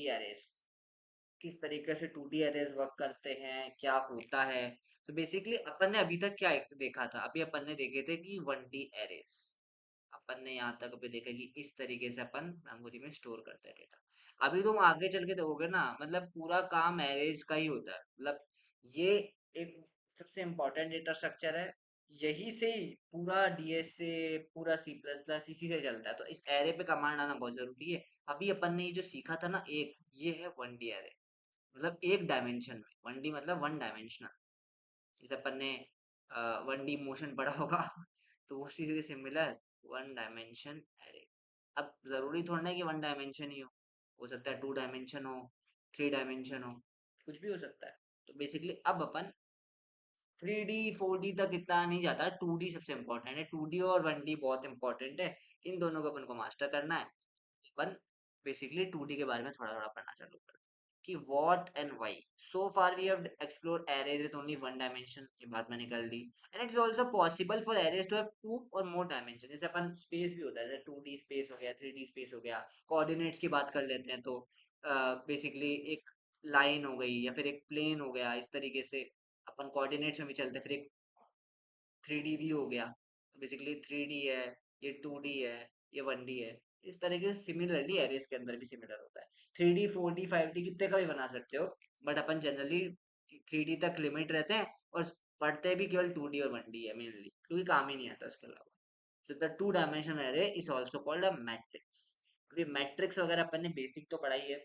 D arrays, किस तरीके से टू डी एरेज वर्क करते हैं, क्या होता है। तो बेसिकली अपन ने अभी तक क्या देखा था, अभी अपन ने देखे थे कि वन डी एरेज, अपन ने यहाँ तक अभी देखा कि इस तरीके से अपन मेमोरी में स्टोर करते हैं डेटा। अभी तुम आगे चल के देखोगे ना, मतलब पूरा काम एरेज का ही होता है। मतलब ये एक सबसे इम्पोर्टेंट डेटा स्ट्रक्चर है, यही से ही पूरा डीएस से पूरा सी प्लस प्लस इसी से चलता है। तो इस एरे पे कमांड आना बहुत जरूरी है। अभी अपन ने ये जो सीखा था ना, एक ये है वन डी एरे, मतलब एक डायमेंशन में। वन डी मतलब वन डायमेंशनल। जैसे अपन ने वन डी मोशन पढ़ा होगा तो वो चीज के सिमिलर वन डायमेंशन एरे। अब जरूरी थोड़ा ना कि वन डायमेंशन ही हो सकता है टू डायमेंशन हो, थ्री डायमेंशन हो, कुछ भी हो सकता है। तो बेसिकली अब अपन थ्री डी फोर डी तक इतना नहीं जाता, टू डी सबसे इम्पोर्टेंट है। टू डी और वन डी बहुत इंपॉर्टेंट है, इन दोनों को अपन को मास्टर करना है। अपन बेसिकली टू डी के बारे में थोड़ा थोड़ा पढ़ना चालू करते हैं कि what and why. So far we have explored arrays with only one dimension, ये बात मैंने कर ली। And it is also possible for arrays to have two or more dimension. जैसे अपन स्पेस भी होता है, जैसे टू डी स्पेस हो गया, थ्री डी स्पेस हो गया। कोऑर्डिनेट्स की बात कर लेते हैं तो बेसिकली एक लाइन हो गई या फिर एक प्लेन हो गया, इस तरीके से अपन कोऑर्डिनेट्स में भी चलते हैं। फिर एक थ्री डी व्यू हो गया, तो बेसिकली थ्री डी है, ये टू डी है, ये वन डी है। इस तरीके से सिमिलरली एरेस के अंदर भी सिमिलर होता है। Three D four D five D कितने का भी बना सकते हो, but upon generally three D तक लिमिट रहते हैं, और पढ़ते भी केवल टू डी और वन डी है मेनली, क्योंकि काम ही नहीं आता उसके अलावा। So the two dimension array is also called a matrix. अभी मैट्रिक्स वगैरह अपन ने बेसिक तो पढ़ाई है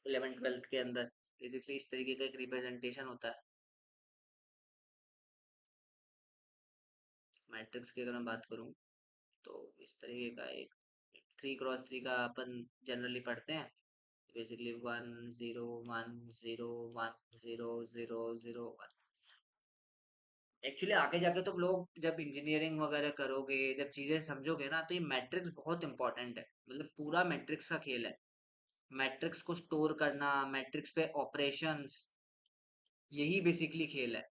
11th 12th के अंदर। बेसिकली इस तरीके का एक रिप्रेजेंटेशन होता है मैट्रिक्स की। अगर मैं बात करूँ तो इस तरीके का एक थ्री क्रॉस थ्री का अपन जनरली पढ़ते हैं। Basically one zero one zero one zero zero zero one. Actually आगे जाके तुम लोग जब इंजीनियरिंग वगैरह करोगे, जब चीजें समझोगे ना, तो ये मैट्रिक्स बहुत इंपॉर्टेंट है। मतलब पूरा मैट्रिक्स का खेल है, मैट्रिक्स को स्टोर करना, मैट्रिक्स पे ऑपरेशंस, यही बेसिकली खेल है।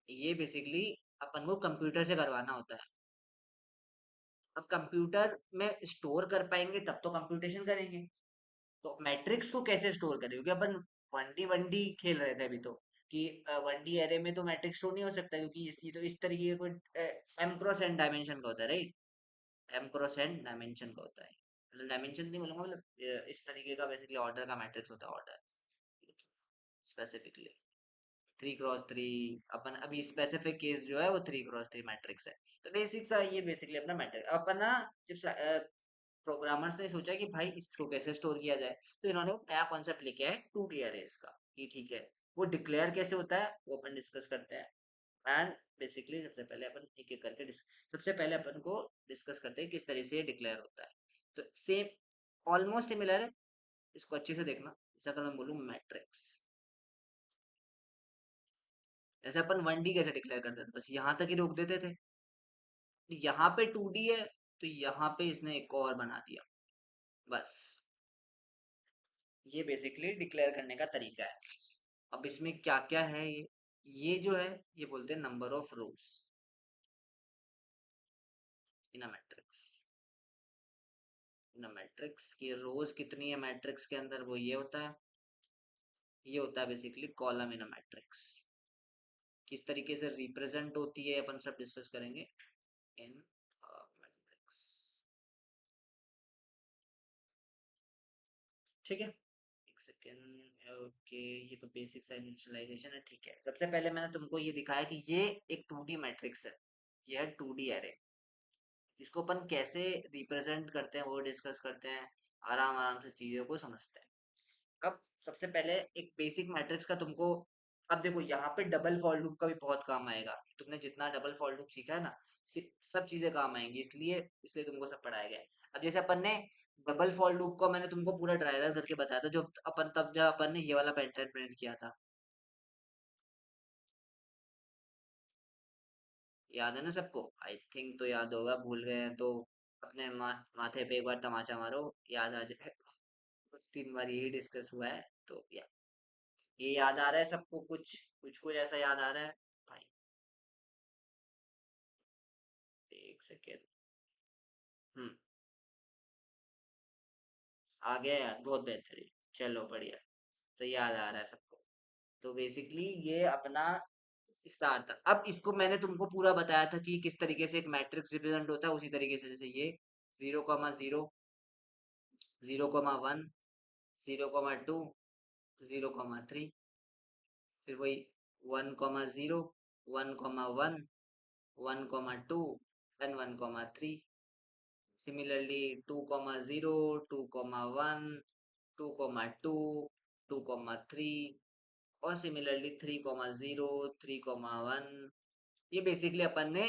ये बेसिकली अपन को कंप्यूटर से करवाना होता है। अब कंप्यूटर में स्टोर कर पाएंगे तब तो कंप्यूटेशन करेंगे। तो मैट्रिक्स को कैसे स्टोर करें, क्योंकि अपन वन डी खेल रहे थे अभी तो, कि वन डी एरे में तो मैट्रिक्स स्टोर नहीं हो सकता, क्योंकि ये तो इस तरीके का कोई एम क्रॉस एन डायमेंशन का होता है, right. M cross N dimension का होता है, मतलब डायमेंशन नहीं बोलूंगा, मतलब इस तरीके का बेसिकली ऑर्डर का मैट्रिक्स होता है, order specifically three cross three. अपन अभी स्पेसिफिक केस जो है वो थ्री क्रॉस थ्री मैट्रिक्स है। तो बेसिक सा ये बेसिकली अपना मैट्रिक्स अपन ना, जब प्रोग्रामर्स ने सोचा कि भाई इसको कैसे स्टोर किया जाए, तो इन्होंने एक नया कॉन्सेप्ट लेके आए टू डी अरेज का, कि ठीक है वो डिक्लेयर कैसे होता है वो अपन डिस्कस करते हैं। एंड बेसिकली सबसे पहले अपन एक एक करके सबसे पहले अपन को डिस्कस करते हैं किस तरह से ये डिक्लेयर होता है। तो सेम ऑलमोस्ट सिमिलर है, इसको अच्छे से देखना। जैसे अगर मैं बोलूँ मैट्रिक्स, जैसे अपन वन डी कैसे डिक्लेयर करते थे, बस यहाँ तक ही रोक देते थे। यहाँ पे टू डी है, तो यहाँ पे इसने एक और बना दिया, बस। ये बेसिकली डिक्लेयर करने का तरीका है। अब इसमें क्या क्या है, ये जो है ये बोलते हैं number of rose in a matrix. In a matrix की रोज कितनी है मैट्रिक्स के अंदर, वो ये होता है। ये होता है basically column in a matrix. किस तरीके से रिप्रेजेंट होती है अपन सब डिस्कस करेंगे इन मैट्रिक्स। ठीक है, एक सेकेंड। ओके, ये तो बेसिक सा इनिशियलाइजेशन है, ठीक है। सबसे पहले मैंने तुमको ये दिखाया कि ये एक टू डी मैट्रिक्स है, ये है टू डी एरे। इसको अपन कैसे रिप्रेजेंट करते हैं वो डिस्कस करते हैं, आराम आराम से चीजों को समझते हैं। अब सबसे पहले एक बेसिक मैट्रिक्स का तुमको, अब देखो यहाँ पे डबल फॉर लूप का भी बहुत काम आएगा। तुमने जितना डबल फॉर लूप सीखा है ना, सब चीजें काम आएंगी, इसलिए इसलिए तुमको सब पढ़ाया गया है। अब जैसे अपन ने डबल फॉर लूप को मैंने तुमको पूरा ड्राई रन करके बताया था, जो अपन तब जब अपन ने ये वाला पैटर्न प्रिंट किया था, याद है ना सबको? आई थिंक तो याद होगा, भूल गए हैं तो अपने माथे पे एक बार तमाचा मारो, याद आ जाए। कुछ 3 बार यही डिस्कस हुआ है, तो या ये याद आ रहा है सबको, कुछ कुछ कुछ ऐसा याद आ रहा है भाई? एक सेकेंड। हम्म आ गया यार, बहुत बेहतरीन। चलो बढ़िया, तो याद आ रहा है सबको। तो बेसिकली ये अपना स्टार था। अब इसको मैंने तुमको पूरा बताया था कि किस तरीके से एक मैट्रिक्स रिप्रेजेंट होता है, उसी तरीके से जैसे ये 0,0, 0,1, 0,2, 0,3, फिर वही 1,0, 1,1, 1,2 एंड 1,3। सिमिलरली 2,0, 2,1, 2,2, 2,3, और सिमिलरली 3,0, 3,1। ये बेसिकली अपन ने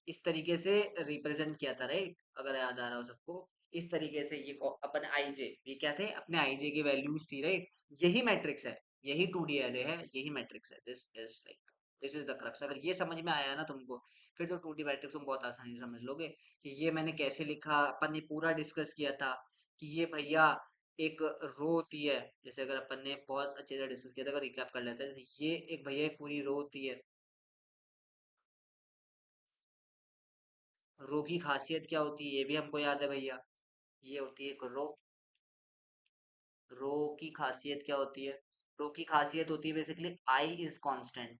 इस तरीके से रिप्रेजेंट किया था, राइट? अगर याद आ रहा हो सबको, इस तरीके से ये अपन आईजे, ये क्या थे अपने आईजे की वैल्यूज थी, राइट? यही मैट्रिक्स है, यही 2D एरे है, यही मैट्रिक्स है। This is the crux. अगर ये समझ में आया ना तुमको, फिर तो 2D मैट्रिक्स तुम बहुत आसानी से समझ लोगे कि ये मैंने कैसे लिखा। अपन ने पूरा डिस्कस किया था कि ये भैया एक रो होती है। जैसे अगर अपन ने बहुत अच्छे से डिस्कस किया था, अगर रिकैप कर लेते हैं, जैसे ये एक भैया एक पूरी रो होती है। रो की खासियत क्या होती है ये भी हमको याद है भैया। ये होती है एक रो। रो की खासियत क्या होती है? रो की खासियत होती है बेसिकली आई इज कांस्टेंट।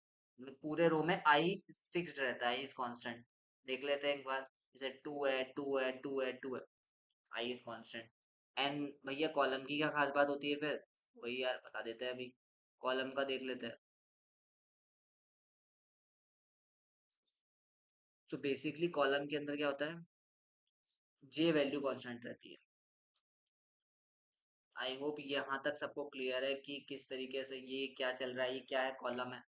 पूरे रो में आई फिक्स्ड रहता है, आई इज कांस्टेंट। देख लेते हैं एक बार, जैसे टू है, टू है, टू है, टू है, आई इज कांस्टेंट। एंड भैया कॉलम की क्या खास बात होती है फिर? वही यार बता देते हैं अभी। कॉलम का देख लेते हैं। तो बेसिकली कॉलम के अंदर क्या होता है? जे वैल्यू कांस्टेंट रहती है। आई होप यहाँ तक सबको क्लियर है कि किस तरीके से ये क्या चल रहा है, ये क्या है, कॉलम है।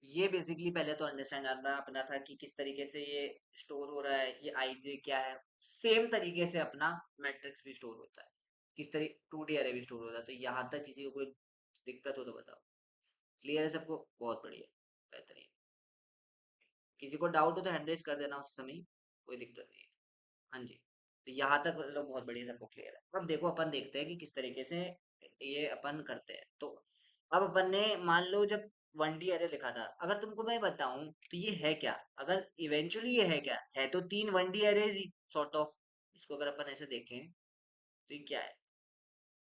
ये बेसिकली पहले तो अंडरस्टैंड करना अपना था कि किस तरीके से ये स्टोर हो रहा है, ये आईजे क्या है। सेम तरीके से अपना मैट्रिक्स भी स्टोर होता है, किस तरीके 2D अरे भी स्टोर होता है। तो यहाँ तक किसी को कोई दिक्कत हो तो बताओ। क्लियर है सबको? बहुत बढ़िया, बेहतरीन। किसी को डाउट हो तो हैंड रेज कर देना उस समय, कोई दिक्कत नहीं है। हाँ जी। तो यहाँ तक मतलब बहुत बढ़िया, सबको क्लियर है। अब देखो अपन देखते हैं कि किस तरीके से ये अपन करते हैं। तो अब अपन ने मान लो जब 1D अरे लिखा था, अगर तुमको मैं बताऊं तो ये है क्या? अगर इवेंचुअली ये है क्या, है तो तीन 1D arrays he sort of. इसको अगर अपन ऐसे देखें तो ये क्या है?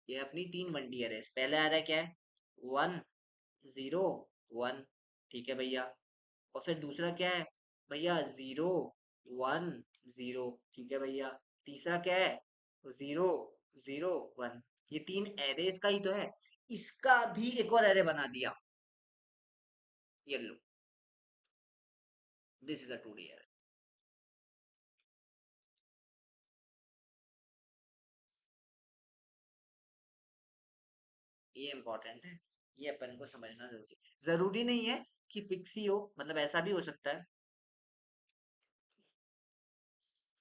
ये अपनी तीन 1D अरेज। पहले आ रहा है क्या है? 1, 0, 1। ठीक है भैया। और फिर दूसरा क्या है भैया? 0, 1, 0। ठीक है भैया। तीसरा क्या है? 0, 0, 1। ये तीन एरेज का ही तो है। इसका भी एक और एरे बना दिया। ये लो, this is a 2D array. ये इंपॉर्टेंट है, ये अपन को समझना जरूरी है। जरूरी नहीं है कि फिक्स ही हो, मतलब ऐसा भी हो सकता है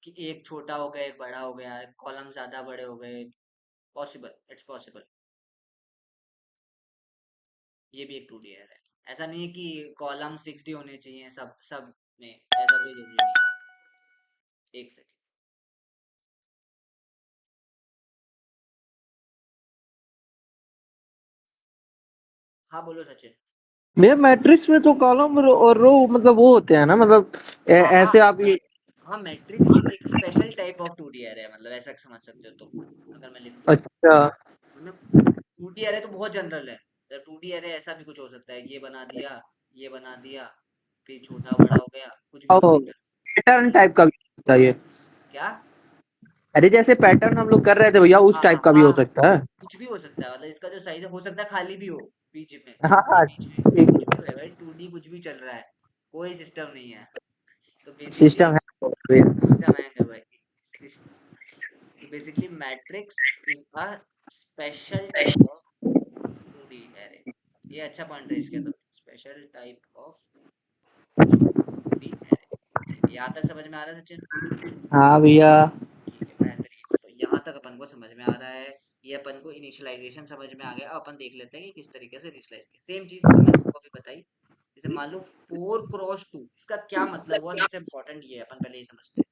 कि एक छोटा हो गया, एक बड़ा हो गया, कॉलम ज्यादा बड़े हो गए। Possible, it's possible. ये भी एक 2D है। ऐसा नहीं है कि कॉलम्स फिक्स्ड ही होने चाहिए सब सब में, ऐसा कोई जरूरी नहीं है। एक सेकेंड। हाँ बोलो सचिन। भैया मैट्रिक्स में तो कॉलम और रो मतलब वो होते हैं ना, मतलब हाँ हाँ ऐसे आप ये। हाँ, मैट्रिक्स एक special type of 2D array है, मतलब ऐसा समझ सकते हो तुम। अगर मैं लिख दूं अच्छा। मतलब 2D एरे तो बहुत जनरल है। 2D एरे ऐसा भी कुछ हो सकता है, ये बना दिया, ये बना दिया, फिर छोटा बड़ा हो गया, कुछ भी हो ओ, सकता पैटर्न है। टाइप का भी होता है ये। क्या? अरे जैसे पैटर्न हम लोग कर रहे थे भैया, उस हाँ हाँ टाइप का भी हाँ, हो सकता है। कुछ भी हो सकता है, मतलब इसका जो साइज हो सकता है खाली भी हो, बीच में, हाँ हाँ बीच में ठीक। कुछ भी हो भाई। 2D कुछ भी चल रहा है, कोई सिस्टम नहीं है। तो बेसिकली सिस्टम है तो भैया। सिस्टम है भाई। तो basically matrix is a special type of 2D array. ये अच्छा पॉइंट रेज किया तुमने, special type of 2D array. यहाँ तक समझ में आ रहा है सचिन? हाँ भैया। ठीक है, बेहतरीन। तो यहाँ तक अपन को समझ में आ रहा है। ये अपन को इनिशियलाइजेशन समझ में आ गया। अब अपन देख लेते हैं कि किस तरीके से इनिशियलाइज किया। सेम चीज जो मैंने तुमको अभी बताई, जैसे मान लो 4x2, इसका क्या मतलब हुआ? सबसे इम्पोर्टेंट ये है, अपन पहले ये समझते हैं।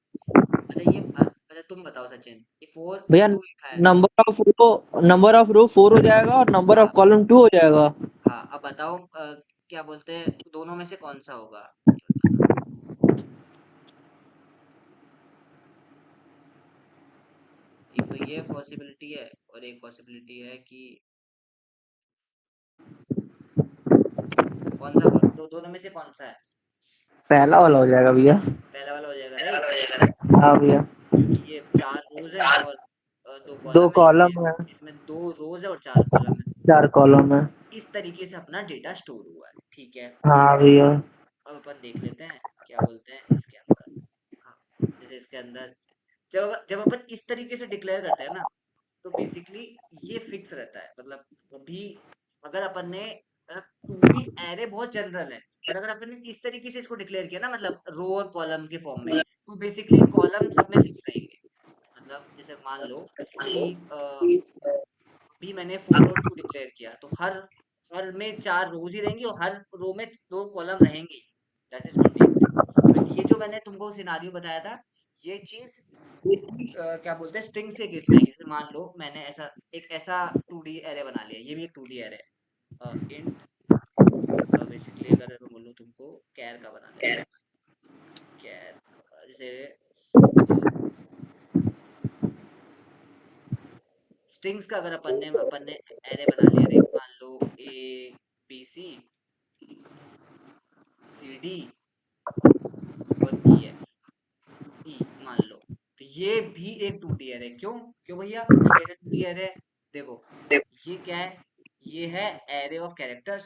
अच्छा ये अच्छा तुम बताओ सचिन, ये फोर भैया टू लिखा है। नंबर ऑफ रो 4 हो जाएगा और नंबर ऑफ हाँ कॉलम 2 हो जाएगा। हाँ, अब बताओ क्या बोलते हैं, दोनों में से कौन सा होगा? ये बताना। तो ये पॉसिबिलिटी है, और एक पॉसिबिलिटी है कि कौन सा, दोनों में से कौन सा है? पहला वाला हो जाएगा भैया। पहला वाला हो जाएगा, राइट। हाँ भैया। क्योंकि ये 4 रोज है और 2 दो कॉलम है, इसमें कॉलम है, इसमें 2 रोज है और 4 कॉलम है। 4 कॉलम है। इस तरीके से अपना डेटा स्टोर हुआ है, ठीक है। हाँ भैया। अब अपन देख लेते हैं क्या बोलते हैं इसके अंदर। हाँ, जैसे इसके अंदर जब जब अपन इस तरीके से डिक्लेयर करते हैं ना, तो बेसिकली ये फिक्स रहता है। मतलब अभी अगर अपन ने 2D एरे बहुत जनरल है, पर अगर अपन ने इस तरीके से इसको डिक्लेयर किया ना, मतलब रो और कॉलम के फॉर्म में, तो बेसिकली कॉलम सब में फिक्स रहेंगे। मतलब जैसे मान लो कि अभी मैंने 4 और 2 डिक्लेयर किया, तो हर हर में 4 रोज ही रहेंगी और हर रो में 2 कॉलम रहेंगी। That is 1 2 3। बट ये जो मैंने तुमको सिनारियो बताया था, ये चीज क्या बोलते हैं स्ट्रिंग्स के केस में आएगी। जैसे मान लो मैंने ऐसा 2D एरे बना लिया, ये भी एक 2D एरे है। इंट बेसिकली अगर मैं बोलूँ तुमको कैर का बना लेते हैं, कैर जैसे स्ट्रिंग्स का अगर अपन ने एरे बना लिया, रे मान लो ABCD और EF मान लो। तो ये भी एक 2D एरे है। क्यों क्यों भैया, ये कैसे 2D एरे है? देखो, ये क्या है? ये है एरे ऑफ कैरेक्टर्स।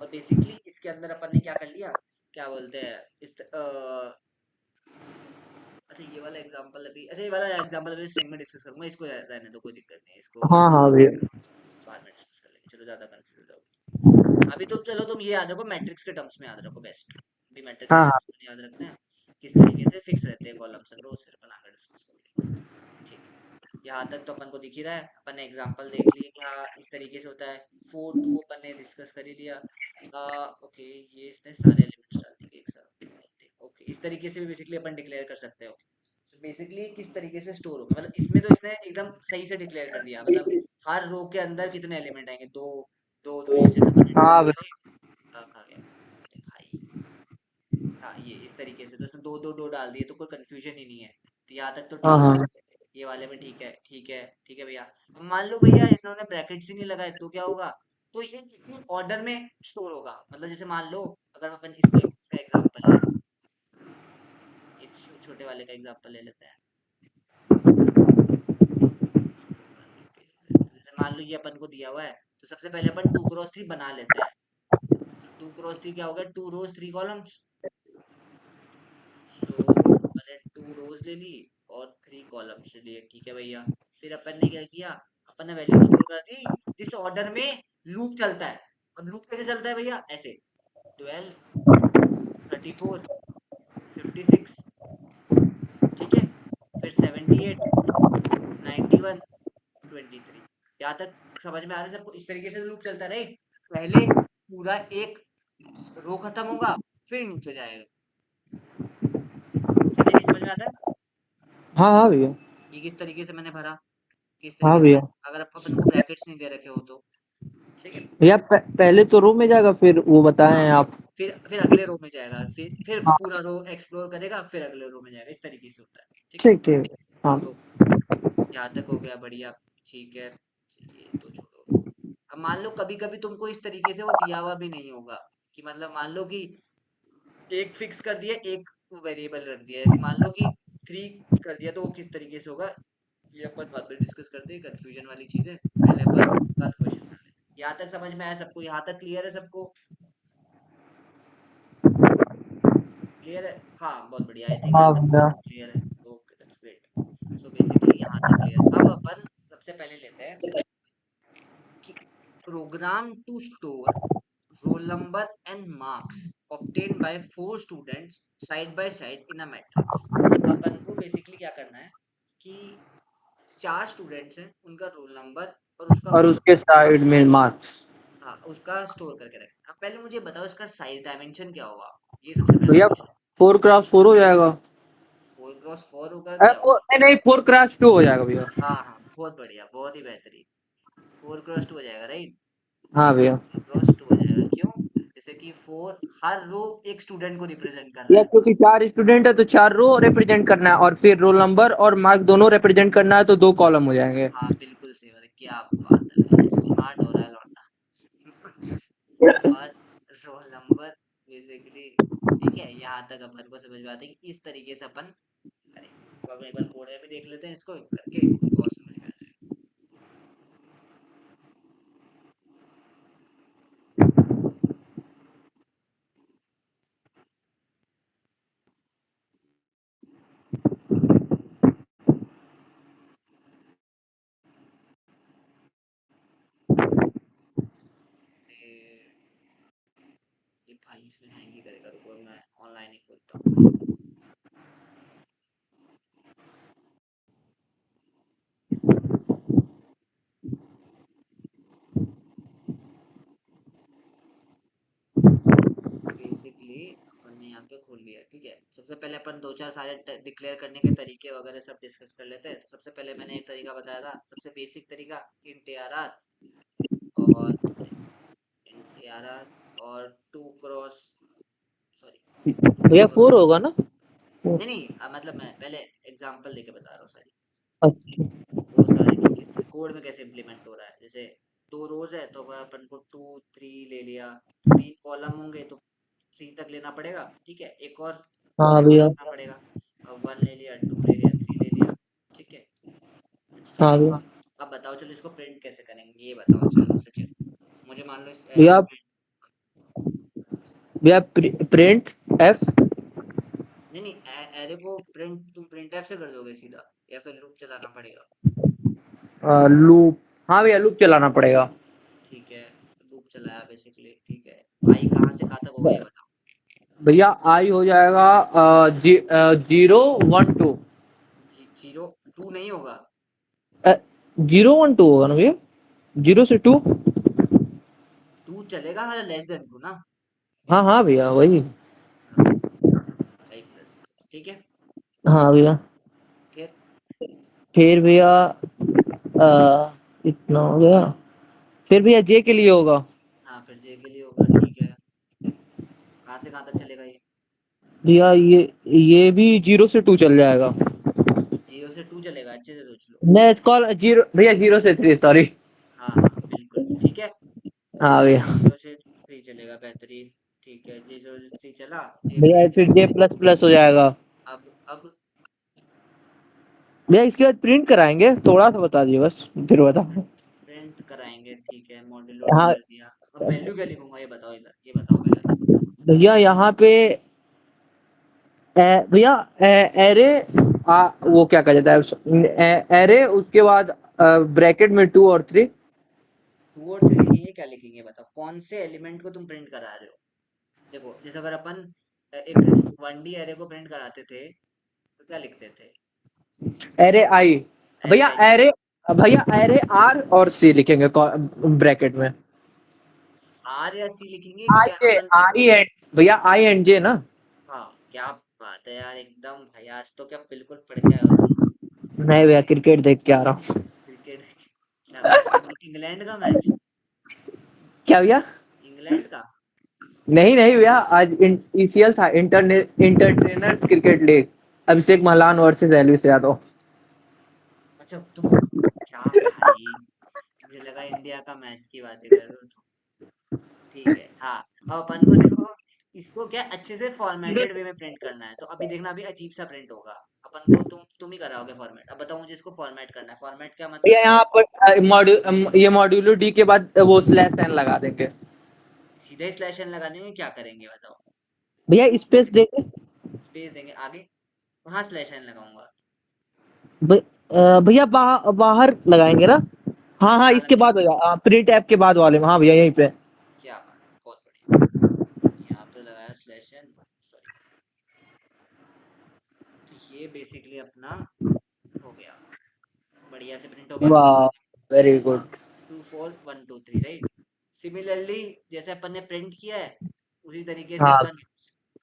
और बेसिकली इसके अंदर अपन ने क्या कर लिया, क्या बोलते हैं अच्छा ये वाला एग्जांपल अभी, अच्छा ये वाला एग्जांपल अभी स्ट्रिंग में डिस्कस करूंगा, इसको रहने दो, कोई दिक्कत नहीं है, इसको हाँ हाँ भैया। बाद में डिस्कस कर लेंगे। चलो ज्यादा कंफ्यूज हो, अभी तो चलो तुम ये याद रखो, मैट्रिक्स के टर्म्स में याद रखो बेस्ट। अभी मैट्रिक्स के हाँ हाँ। टर्म्स में याद रखते हैं किस तरीके से फिक्स रहते हैं कॉलम्स एंड रोज, फिर अपन आगे डिस्कस कर लेंगे। ठीक है, यहाँ तक तो अपन को दिख ही रहा है, अपन ने एग्जांपल देख लिए कि हाँ इस तरीके से होता है। 4 2 अपन ने डिस्कस कर ही लिया। ओके, ये इसने सारे एलिमेंट्स डाल दिए एक साथ। ओके, इस तरीके से भी बेसिकली अपन डिक्लेयर कर सकते हो। तो बेसिकली किस तरीके से स्टोर होगा, मतलब इसमें तो इसने एकदम सही से डिक्लेयर कर दिया, मतलब हर रो के अंदर कितने एलिमेंट आएंगे, दो दो दो, ये जैसे अपन ने डिस्कस हाँ किया भैया। राइट। कहाँ गया अरे भाई, हाँ ये इस तरीके से तो उसने दो दो दो डाल दिए, तो कोई कंफ्यूजन ही नहीं है। तो यहाँ तक तो हाँ ठीक है, हाँ। ये वाले में ठीक है, ठीक है, ठीक है भैया। अब मान लो भैया इन्होंने ब्रैकेट्स ही नहीं लगाए, तो क्या होगा? तो ये किसी ऑर्डर में स्टोर होगा। मतलब जैसे मान लो अगर अपन इसको इसका एग्जांपल ले, एक छोटे वाले का एग्जांपल ले लेते हैं। इसको अपन replace कर देते हैं। जैसे मान लो ये अपन को दिया हुआ है, तो सबसे पहले अपन 2 क्रॉस 3 बना लेते हैं। तो 2 क्रॉस 3 क्या हो गया, 2 रोज 3 कॉलम्स। सो मैंने 2 रोज ले ली और 3 कॉलम्स ले लिए, ठीक है भैया। फिर अपन ने क्या किया, अपन ने वैल्यू स्टोर कर दी जिस ऑर्डर में लूप चलता है। अब लूप कैसे चलता है भैया, ऐसे 12 34 56, ठीक है। फिर 78 91 23। यहाँ तक समझ में आ रहा है सबको? इस तरीके से लूप चलता है, राइट। पहले पूरा एक रो खत्म होगा, फिर नीचे जाएगा। समझे नहीं समझ में आता है? हाँ हाँ भैया। ये किस तरीके से मैंने भरा, किस हाँ तरीके से भैया। मैंने, अगर अपन को ब्रैकेट्स नहीं दे रखे हो तो, ठीक है। भैया पहले तो रो में जाएगा, फिर वो बताएं हाँ, आप। फिर अगले रो में जाएगा, फिर हाँ। पूरा रो एक्सप्लोर करेगा, फिर अगले रो में जाएगा, इस तरीके से होता है, ठीक है। ठीक ठीक। हाँ। तो यहाँ तक हो गया, बढ़िया, ठीक है। ये तो छोड़ो। अब मान लो कभी कभी तुमको इस तरीके से वो दिया हुआ भी नहीं होगा, कि मतलब मान लो कि एक फिक्स कर दिया, एक वेरिएबल रख दिया, कि मान लो कि 3 कर दिया, तो वो किस तरीके से होगा ये अपन बाद में डिस्कस करते हैं। कंफ्यूजन वाली चीजें पहले अपन बात क्वेश्चन कर लेते हैं। यहाँ तक समझ में आया सबको? यहाँ तक क्लियर है सबको? क्लियर है? हाँ बहुत बढ़िया, आई थिंक यहाँ हाँ तक तो भैया। सबको क्लियर है। Okay, that's great. So basically यहाँ तक क्लियर। अब अपन सबसे पहले लेते हैं कि program to store roll number and marks obtained by 4 students side by side in a matrix। अपन को बेसिकली क्या करना है कि 4 स्टूडेंट्स हैं, उनका रोल नंबर और उसका और उसके मार्क्स, साइड में मार्क्स। हाँ उसका स्टोर करके रखें। अब पहले मुझे बताओ इसका साइज डायमेंशन क्या होगा, ये सबसे पहला भैया क्वेश्चन। 4x4 हो जाएगा। 4 क्रॉस 4 होगा, अरे क्या वो होगा? नहीं नहीं, 4x2 हो जाएगा भैया। हाँ हाँ बहुत बढ़िया, बहुत ही बेहतरीन। 4 क्रॉस 2 हो जाएगा, राइट। हाँ भैया। 4 क्रॉस 2 हो जाएगा, क्यों? जैसे कि फोर, हर रो एक स्टूडेंट को रिप्रेजेंट कर रहा या है। क्योंकि 4 स्टूडेंट है तो 4 रो रिप्रेजेंट करना है और फिर रोल हाँ नंबर और मार्क दोनों रिप्रेजेंट करना है तो 2 कॉलम हो जाएंगे। हाँ बिल्कुल सही बात है, क्या बात है भाई, स्मार्ट हो रहा है लौंडा। और रोल नंबर बेसिकली, ठीक है, यहाँ तक अपन को समझ में आता है कि इस तरीके से अपन करेंगे। तो अब एक बार कोड में भी देख लेते हैं इसको करके, और समझ में आ जाएगा। ये ये भाई इसमें हैंग ही करेगा, रुको मैं ऑनलाइन ही खोलता हूँ। बेसिकली अपन ने यहाँ पे खोल लिया है, ठीक है। सबसे पहले अपन दो चार सारे डिक्लेयर करने के तरीके वगैरह सब डिस्कस कर लेते हैं। तो सबसे पहले मैंने एक तरीका बताया था, सबसे बेसिक तरीका, इंट arr, और arr, और टू क्रॉस, सॉरी, टू भैया क्रॉस, 4 होगा ना? नहीं नहीं, मतलब मैं पहले एग्जांपल लेके बता रहा हूँ सारी, अच्छा। वो सारे कि किस कोड में कैसे इम्प्लीमेंट हो रहा है। जैसे दो रोज है तो वह अपन को 2 3 ले लिया, तीन कॉलम होंगे तो 3 तक लेना पड़ेगा, ठीक है, एक और हाँ रो भैया। रखना पड़ेगा। अब 1 ले लिया, 2 ले लिया, 3 ले लिया, ठीक है। अच्छा, हाँ भैया। अब बताओ चलो इसको प्रिंट कैसे करेंगे, ये बताओ चलो सचिन। मुझे मान लो इस एरे को भैया प्रिंट, भैया प्रिंट एफ नहीं नहीं, एरे को प्रिंट तुम प्रिंट एफ से कर दोगे सीधा, या फिर लूप चलाना पड़ेगा? लूप। हाँ भैया लूप चलाना पड़ेगा। ठीक है, लूप चलाया बेसिकली, ठीक है। आई कहाँ से कहाँ तक होगा ये बताओ। भैया आई हो जाएगा 0 1 2। 0 2 नहीं होगा। 0 1 2 होगा ना भैया? 0 से 2। 2 चलेगा, हाँ, लेस देन 2 ना। हाँ हाँ भैया वही। हाँ, आई प्लस, ठीक है। हाँ भैया। फिर फिर भैया इतना हो गया। फिर भैया जे के लिए होगा। हाँ, फिर जे के लिए होगा, ठीक है। कहाँ से कहाँ तक चलेगा ये? भैया ये भी 0 से 2 चल जाएगा। 0 से 2 चलेगा, अच्छे से सोच लो। नेक्स्ट कॉल जीरो भैया 0 से 3 सॉरी। हाँ हाँ बिल्कुल, ठीक है। हाँ ये भैया। 0 से 3 चलेगा, बेहतरीन। ठीक है, जे 0 से 3 चला, जे भैया प्लस फिर प्लस। जे प्लस प्लस हो जाएगा। अब भैया इसके बाद प्रिंट कराएंगे, थोड़ा सा बता दिए बस फिर बता। प्रिंट कराएंगे, ठीक है, मॉड्यूलो डी हाँ कर दिया। अब वैल्यू क्या लिखूंगा ये बताओ, इधर ये बताओ पहले तो। भैया यहाँ पे भैया एरे वो क्या कहा जाता है एरे उसके बाद ब्रैकेट में 2 और 3। 2 और 3 लिखेंगे, क्या लिखेंगे बताओ, कौन से एलिमेंट को तुम प्रिंट करा रहे हो? देखो, जैसे अगर अपन एक 1D एरे को प्रिंट कराते थे तो क्या लिखते थे? एरे आई। एरे भैया आई लिख, एरे भैया एरे आर और सी लिखेंगे ब्रैकेट में। आर या सी लिखेंगे आई क्या जे अपन? आर ई एंड भैया आई एंड जे ना। हाँ, क्या बात है यार, एकदम भाई, आज तो क्या बिल्कुल पढ़ के आए हो तुम। नहीं भैया क्रिकेट देख के आ रहा हूँ। क्रिकेट क्या मैच, इंग्लैंड का मैच? क्या भैया? इंग्लैंड का? नहीं नहीं भैया आज ईसीएल था इंटर ट्रेनर्स क्रिकेट लीग। अभिषेक महलान वर्सेस एलविस यादव। अच्छा तुम, क्या भाई, मुझे लगा इंडिया का मैच की बातें कर रहे हो तुम। ठीक है, हाँ। अब अपन को देखो, इसको क्या अच्छे से फॉर्मेटेड वे में प्रिंट करना है, तो अभी देखना, अभी अजीब सा प्रिंट होगा। अपन को तुम ही कराओगे फॉर्मेट। अब बताओ मुझे इसको फॉर्मेट करना है, फॉर्मेट क्या भैया मतलब क्या यहाँ होता है? पर ये मॉड्यूलो डी के बाद वो स्लैश एन लगा देंगे। सीधे स्लैश एन लगा देंगे, क्या करेंगे बताओ? भैया स्पेस देंगे। स्पेस देंगे आगे, वहां स्लैश एन लगाऊंगा। भैया बाहर लगाएंगे ना। हाँ हाँ कहाँ इसके लगाएंगे? बाद भैया प्रिंट ऐप के बाद वाले में हाँ भैया यहीं पे। क्या बात, बहुत बढ़िया। यहाँ पे लगाया स्लैश एन, सॉरी। तो ये बेसिकली अपना हो गया, बढ़िया से प्रिंट हो गया। वाह वेरी गुड। 2 4 1 2 3, राइट। सिमिलरली, जैसे अपन ने प्रिंट किया है, उसी तरीके से हाँ अपन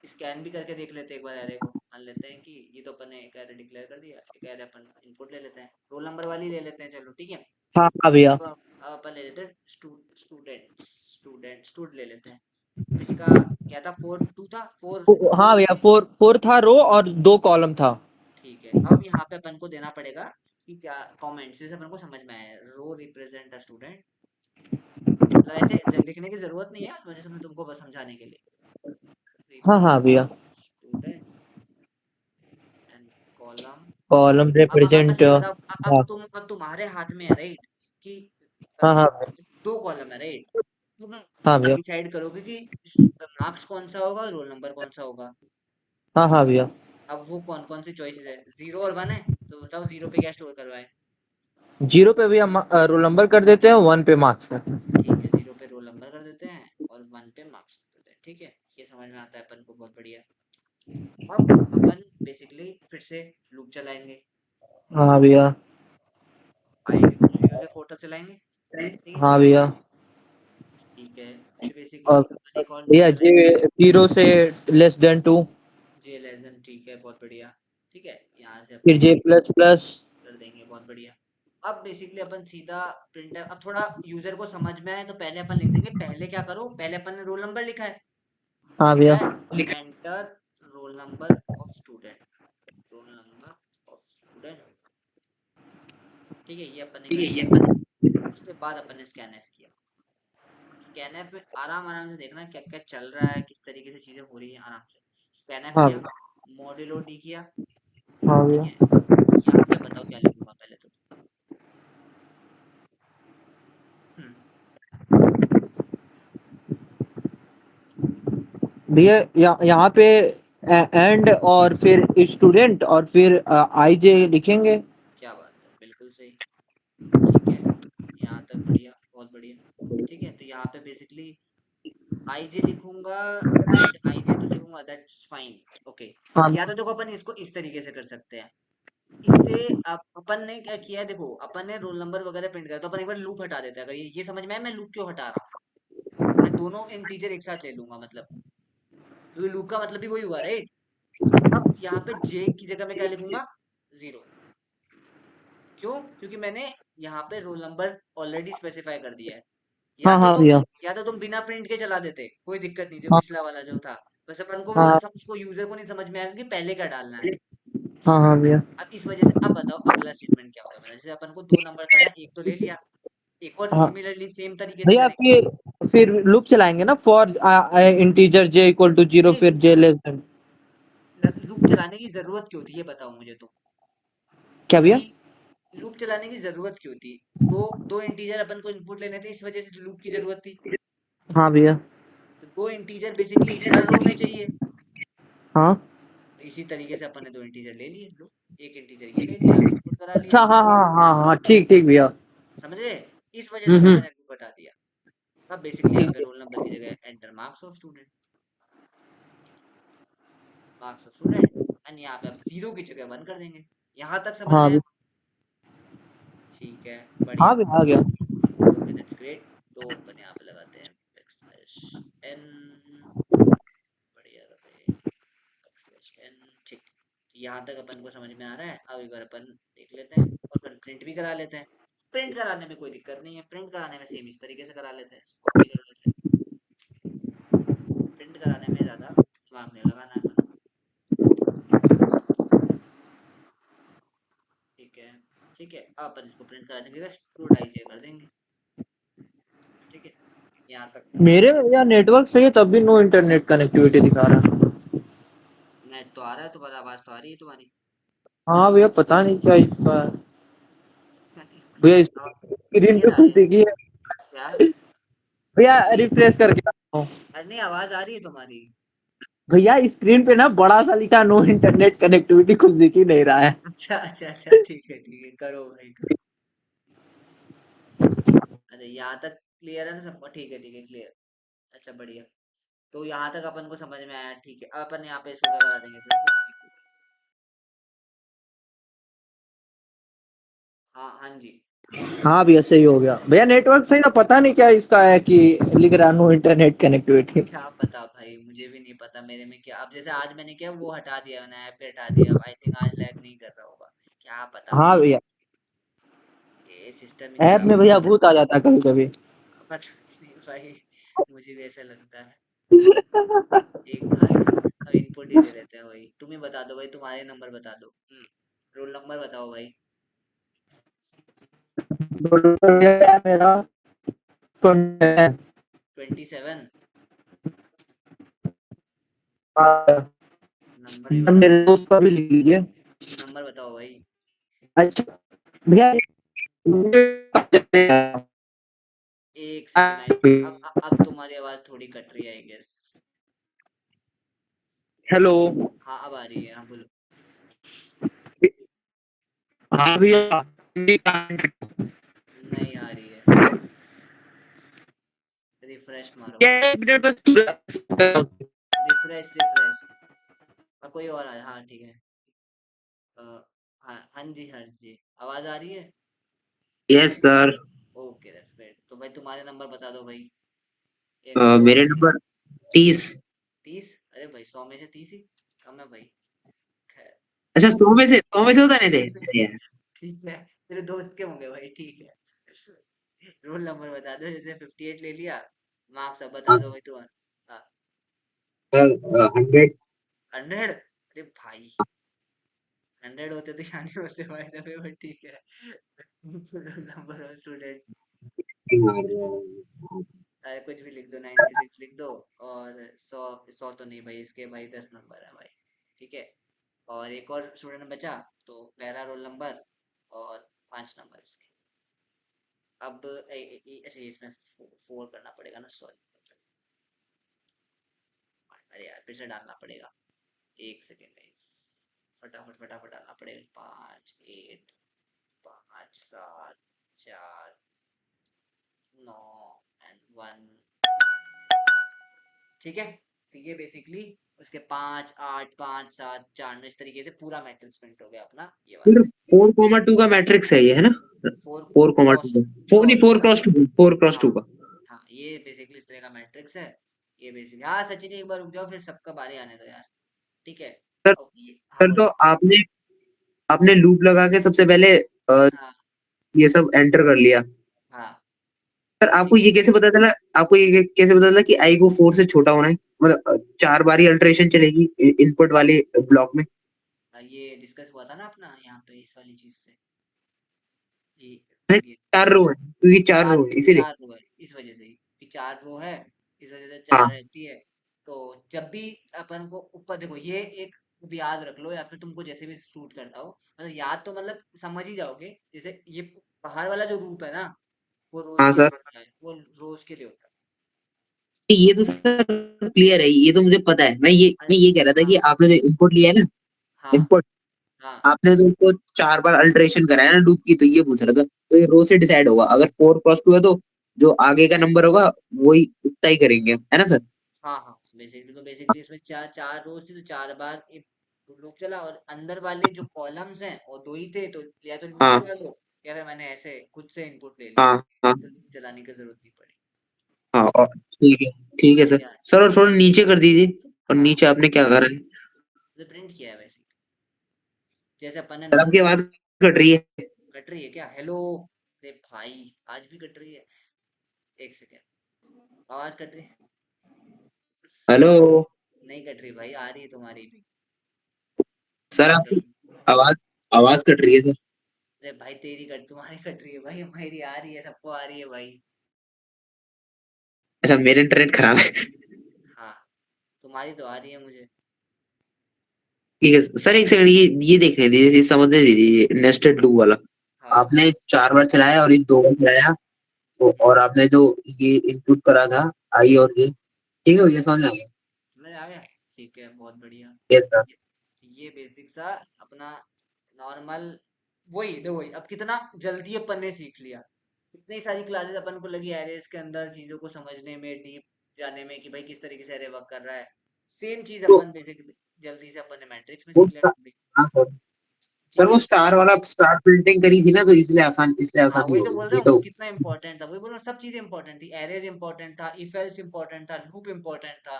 स्कैन भी करके देख लेते हैं एक बार एरे को। मान लेते हैं कि ये तो अपन ने एक एरे डिक्लेयर कर दिया, एक एरे अपन इनपुट ले लेते हैं, रोल नंबर वाली ले लेते हैं, चलो ठीक है। हाँ हाँ भैया। अब अपन ले लेते हैं स्टूडेंट ले लेते हैं। इसका क्या था, 4 2 था, 4 रो। हाँ भैया, फोर फोर था रो और 2 कॉलम था। ठीक है, अब यहाँ पे अपन को देना पड़ेगा कि क्या कमेंट्स, जैसे अपन को समझ में आया, रो रिप्रेजेंट अ स्टूडेंट। मतलब ऐसे लिखने की जरूरत नहीं है, वजह से मैं तुमको बस समझाने के लिए, हाँ हाँ भैया। Student and column. कॉलम अब रिप्रेजेंट। अच्छा बताओ, हाँ अब तुम्हारे हाथ में है राइट, कि हाँ हाँ। 2 कॉलम है राइट, तुम हाँ भैया। डिसाइड करोगे कि मार्क्स कौन सा होगा, रोल नंबर कौन सा होगा। हाँ हाँ भैया। अब वो कौन कौन सी चॉइसेस है, 0 और 1 है, तो बताओ 0 पे क्या स्टोर करवाए। 0 पे भैया रोल नंबर कर देते हैं, 1 पे मार्क्स कर। ठीक है, 0 पे रोल नंबर कर देते हैं और 1 पे मार्क्स कर देते हैं, ठीक है, ये समझ में आता है अपन को, बहुत बढ़िया। अब अपन बेसिकली फिर से लूप चलाएंगे, हाँ भैया। i is equal to 0 से 4 तक चलाएंगे, ठीक है। हाँ भैया। ठीक है, फिर बेसिकली और अपन एक और लूप भैया चलाएंगे, जे 0 से <2। जे लेस देन, ठीक है, बहुत बढ़िया। ठीक है, यहाँ से फिर अपन J++। कर देंगे, बहुत बढ़िया। अब बेसिकली अपन सीधा प्रिंटर, अब थोड़ा यूजर को समझ में आए तो पहले अपन लिख देंगे, पहले क्या करो, पहले अपन ने रोल नंबर लिखा है, हाँ लिखा भैया। है enter roll number of student, roll number of student, ठीक है, ये अपन ने कर दिया। उसके बाद अपन ने स्कैन एफ किया, स्कैन एफ में आराम आराम से देखना क्या क्या चल रहा है, किस तरीके से चीजें हो रही है, आराम से स्कैन एफ हाँ किया, भैया। मॉड्यूलो डी किया, हाँ ठीक भैया। है। यहाँ पे बताओ क्या लिखूंगा पहले तो। हम्म, भैया यहाँ पे एंड और फिर स्टूडेंट और फिर IJ लिखेंगे। क्या बात है, बिल्कुल सही। ठीक है, यहाँ तक बढ़िया, बहुत बढ़िया। ठीक है, तो यहाँ पे बेसिकली आई जे लिखूंगा, अच्छा आई जे तो लिखूंगा, दैट्स फाइन, ओके। हाँ या तो देखो अपन इसको इस तरीके से कर सकते हैं, इससे अपन ने क्या किया है, देखो अपन ने रोल नंबर वगैरह प्रिंट किया, तो अपन एक बार लूप हटा देते हैं, अगर ये समझ में आए मैं लूप क्यों हटा रहा हूँ, मैं दोनों इंटीजर एक साथ ले लूंगा, मतलब क्योंकि लूप का मतलब भी वही हुआ राइट। अब यहाँ पे जे की जगह मैं क्या लिखूंगा, 0। क्यों, क्योंकि मैंने यहाँ पे रोल नंबर ऑलरेडी स्पेसिफाई कर दिया है। या हाँ तो हाँ तुम भैया। या तो तुम बिना प्रिंट के चला देते, कोई दिक्कत नहीं, जो हाँ पिछला वाला जो था, बस अपन को वो हाँ। उसको यूजर को नहीं समझ में आएगा कि पहले क्या डालना है। हाँ हाँ भैया। अब इस वजह से अब बताओ अगला स्टेटमेंट क्या होगा, मतलब जैसे अपन को 2 नंबर करना है, एक तो ले लिया, एक और हाँ सिमिलरली सेम तरीके से भैया, करेंगे। फिर लूप चलाएंगे ना, फॉर इंटीजर J = 0 नहीं, फिर J <। लूप चलाने की जरूरत क्यों थी, ये बताओ मुझे तो, क्या भैया? कि लूप चलाने की जरूरत क्यों थी, दो दो इंटीजर अपन को इनपुट लेने थे, इस वजह से लूप की जरूरत थी। हाँ भैया। तो दो इंटीजर बेसिकली हर रो में चाहिए, हाँ। तो इसी तरीके से अपन ने दो इंटीजर ले लिए, लो, एक इंटीजर ये ले लिया, इनपुट करा लिया, अच्छा, हाँ हाँ हाँ हाँ, ठीक ठीक भैया। समझे। इस वजह से फिर हम्म। मैंने लूप हटा दिया। अब बेसिकली यहाँ पे रोल नंबर की जगह enter marks of student, marks of student, and यहाँ पे अब 0 की जगह 1 कर देंगे। यहाँ तक समझ हाँ में आया, भैया। ठीक है, हाँ बढ़िया। भैया, आ गया। Okay, that's great. तो अपन यहाँ पे लगाते हैं बैकस्लैश एन, बढ़िया करते हैं बैकस्लैश एन, ठीक। तो यहाँ तक अपन को समझ में आ रहा है, अब एक बार अपन देख लेते हैं और अपन प्रिंट भी करा लेते हैं। प्रिंट कराने में कोई दिक्कत नहीं है, प्रिंट कराने में सेम इस तरीके से करा लेते हैं, कॉपी कर लेते हैं, प्रिंट कराने में ज्यादा दिमाग नहीं लगाना है अपन को। ठीक है, ठीक है, अब अपन इसको प्रिंट कराने की जगह स्टूड आई जे कर देंगे, ठीक है, यहाँ तक। मेरे में भैया नेटवर्क सही है, तब भी नो इंटरनेट कनेक्टिविटी दिखा रहा है। नेट तो आ रहा है तुम्हारा, आवाज तो आ रही है तुम्हारी। हाँ भैया, पता नहीं क्या इसका है। नहीं, भैया आवाज स्क्रीन क्लियर पे आ कुछ रही है दिखी है। यार, भैया नहीं, रिफ्रेश करके आता हूँ। अरे नहीं, आवाज आ रही है तुम्हारी। भैया स्क्रीन पे ना बड़ा सा लिखा नो इंटरनेट कनेक्टिविटी, कुछ दिख ही नहीं रहा है। अच्छा अच्छा अच्छा, ठीक है, करो भाई करो। अच्छा, यहाँ तक क्लियर है ना सबको, ठीक है क्लियर। अच्छा बढ़िया, तो यहाँ तक अपन को समझ में आया, ठीक है, अब अपन यहाँ पे इसको क्या करा देंगे फिर से, हाँ हाँ जी। हाँ भैया, सही हो गया भैया, नेटवर्क सही ना, पता नहीं क्या इसका है कि लिख रहा नो इंटरनेट कनेक्टिविटी। क्या पता भाई, मुझे भी नहीं पता मेरे में क्या, अब जैसे आज मैंने क्या वो हटा दिया, मैंने ऐप पे हटा दिया, अब आई थिंक आज लैग नहीं कर रहा होगा, क्या पता हाँ भाई, भैया। ये सिस्टम ही ऐप खराब में है। भैया भूत आ जाता है कभी कभी। पता नहीं भाई, मुझे भी ऐसा लगता है। एक भाई, अब इनपुट ही दे देते हैं भाई, तुम ही बता दो भाई, तुम्हारे नंबर बता दो। रोल नंबर बताओ भाई। मेरा 27। 27। हाँ, नंबर भी नाम बताओ। मेरे दोस्त का भी लिख लीजिए। नंबर बताओ भाई। अच्छा भैया, एक सेकेंड आई, अब तुम्हारी आवाज थोड़ी कट रही है आई गेस। हेलो। हाँ अब आ रही है, हाँ बोलो। हाँ भैया। नहीं आ रही है। रिफ्रेश मारो। क्या एक मिनट बस रिफ्रेश रिफ्रेश। कोई और आया, हाँ ठीक है। अ, हाँ हाँ जी हाँ जी, आवाज आ रही है। Yes sir. Okay that's great, तो भाई तुम्हारे नंबर बता दो भाई, एक से मेरे 100 से। नंबर 30। 30? अरे भाई 100 में से 30 ही कम है भाई। खैर। अच्छा 100 में से होता नहीं थे, अरे यार। ठीक है, तेरे दोस्त के होंगे भाई, ठीक है। रोल नंबर बता दो, जैसे 58 ले लिया। मार्क्स अब बता हाँ, दो भाई तुम्हारा। हाँ। सर 100। 100? अरे भाई, 100 होते तो यहाँ नहीं होते भाई दफे, बट ठीक है। Roll number of student. अरे कुछ भी लिख दो, 96 लिख दो। और 100, 100 तो नहीं भाई, इसके भाई 10 नंबर है भाई। ठीक है। और एक और स्टूडेंट बचा, तो पहला रोल नंबर और 5 नंबर इसके। अब अच्छा इसमें 4 करना पड़ेगा ना, सॉरी। अरे यार फिर से डालना पड़ेगा। एक सेकेंड गाइस, फटाफट फटाफट डालना पड़ेगा। 5 8, 5 7, 4 9 एंड 1। ठीक है, तो ये बेसिकली उसके 5 8 5 7 4 9, इस तरीके से पूरा मैट्रिक्स प्रिंट हो गया अपना ये वाला। फिर 4,2 का मैट्रिक्स है ये, है ना? फोर 4,2 क्रॉस का, 4 नहीं, क्रॉस 4x2, 4x2 हाँ का। हाँ, ये बेसिकली इस तरह का मैट्रिक्स है। ये बेसिकली, हाँ सचिन एक बार रुक जाओ, फिर सबका बारी आने दो यार। ठीक है। सर अब ये, हाँ सर तो बोलो। आपने आपने लूप लगा के सबसे पहले हाँ ये सब एंटर कर लिया। हाँ सर आपको ठीक है। ये कैसे पता चला, आपको ये कैसे पता चला कि आई को 4 से छोटा होना है? मतलब 4 बारी अल्टरेशन चलेगी इनपुट वाले ब्लॉक में। ये डिस्कस हुआ था ना अपना यहाँ पे इस वाली चीज से। ये जैसे ये 4 रो है, क्योंकि 4 चार रो है इसीलिए। 4 रो है, इस वजह से ही कि 4 रो है, इस वजह से हाँ 4 रहती है। तो जब भी अपन को ऊपर देखो, ये एक भी याद रख लो, या फिर तुमको जैसे भी सूट करता हो, मतलब याद तो मतलब समझ ही जाओगे। जैसे ये बाहर वाला जो रूप है ना, वो रोज हाँ के लिए सर, होता है, वो रोज के लिए होता ये तो सर क्लियर है, ये तो मुझे पता है। है। मैं ये कह रहा था कि हाँ आपने जो इनपुट लिया है ना, हाँ इनपुट, हाँ आपने तो उसको 4 बार अल्टरेशन कराया ना लूप की, तो ये पूछ रहा था। तो ये रो से डिसाइड होगा, अगर 4x2 है तो जो आगे का नंबर होगा वही उतना ही करेंगे, है ना सर? हाँ हाँ, बेसिकली इसमें चार चार रोज थी, तो 4 बार एक लूप चला, और अंदर वाले जो कॉलम्स हैं वो दो ही थे, तो या तो लूप हाँ चला लो, या फिर मैंने ऐसे खुद से इनपुट ले लिया, हाँ हाँ तो लूप चलाने की जरूरत नहीं पड़ी। हाँ। और ठीक है, ठीक है सर। या सर और थोड़ा नीचे कर दीजिए। और हाँ, नीचे आपने क्या करा है? तो प्रिंट किया है वैसे, जैसे अपन ने सर नॉन। आपकी आवाज कट रही है। कट रही है क्या? हेलो। अरे भाई, आज भी कट रही है। एक सेकेंड, आवाज कट रही है? हेलो। नहीं कट रही भाई, आ रही है तुम्हारी भी। सर आपकी सही। आवाज आवाज कट रही है सर। अरे भाई तेरी कट, तुम्हारी कट रही है भाई, मेरी आ रही है, सबको आ रही है भाई। अच्छा मेरा इंटरनेट खराब है। हाँ, तुम्हारी तो आ रही है मुझे। ठीक है सर, एक सेकंड, ये देखने दीजिए, ये समझने दीजिए नेस्टेड लूप वाला। हाँ आपने 4 बार चलाया और ये 2 बार चलाया, तो और आपने जो ये इनपुट करा था आई और जे, ठीक है ये समझ में आ गया। समझ आ गया। ठीक है, बहुत बढ़िया। Yes sir. ये ये बेसिक सा अपना नॉर्मल, वही देखो, वही अब कितना जल्दी अपन ने सीख लिया। इतनी सारी क्लासेस अपन को लगी एरेज के अंदर, चीजों को समझने में, डीप जाने में कि भाई किस तरीके से एरे वर्क कर रहा है। सेम चीज तो अपन बेसिकली जल्दी से अपन ने मैट्रिक्स में वो सीख लिया। हाँ सर। सर वो ये स्टार वाला स्टार प्रिंटिंग करी थी ना, तो इसलिए हाँ, आसानी वही हो तो बोल गई, रहा ये हूँ, वो तो। कितना इंपॉर्टेंट था, वही बोल रहा हूँ, सब चीजें इंपॉर्टेंट थी, एरेज इंपॉर्टेंट था, इफ एल्स इंपॉर्टेंट था, लूप इंपॉर्टेंट था।